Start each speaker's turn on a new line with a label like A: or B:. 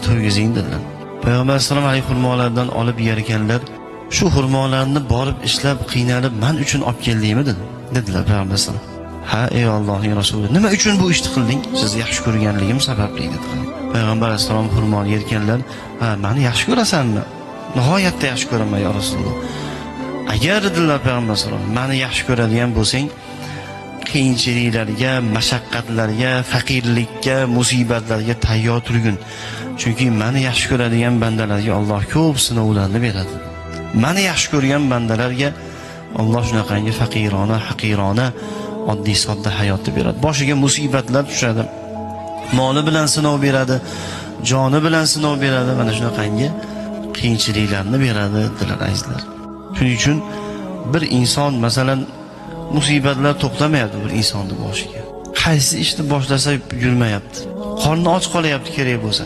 A: to'ygizing dedilar. Payg'ambar sollallohu alayhi xurmolardan olib yer ekanlar. Shu xurmolarni borib ishlab qiynalib men uchun olib keldingmi dedilar Payg'ambar sollallohu alayhi vasallam. Ha, ey Allohning rasuli, nima uchun bu ishni qilding? Sizni yaxshi ko'rganligim sababli dedilar. Payg'ambar alayhisalom xurmoni yerkanlar, ha, meni yaxshi ko'rasanmi? Nihoyatda yaxshi ko'raman ya Rasululloh. Agar dedilar Payg'ambar alayhisalom, meni yaxshi ko'radigan bo'lsang, qiyinchiliklarga, mashaqqatlarga, faqirlikka, musibatlarga tayyor turgin. Chunki meni yaxshi ko'radigan bandalarga Alloh ko'p sinovlarni beradi. Meni yaxshi ko'rgan bandalarga Alloh shunaqangi faqirona, haqirona, oddiy sodda hayotni beradi. Boshiga musibatlar tushadi. Moli bilan sinov beradi, joni bilan sinov beradi. Mana shunaqangi qiyinchiliklarni beradi dedilar azizlar. Shuning uchun bir inson masalan musibatlar to'xtamayapti bir insonning boshiga. Qaysi ishni boshlasa yurmayapti. Qorni och qolyapti kerak bo'lsa.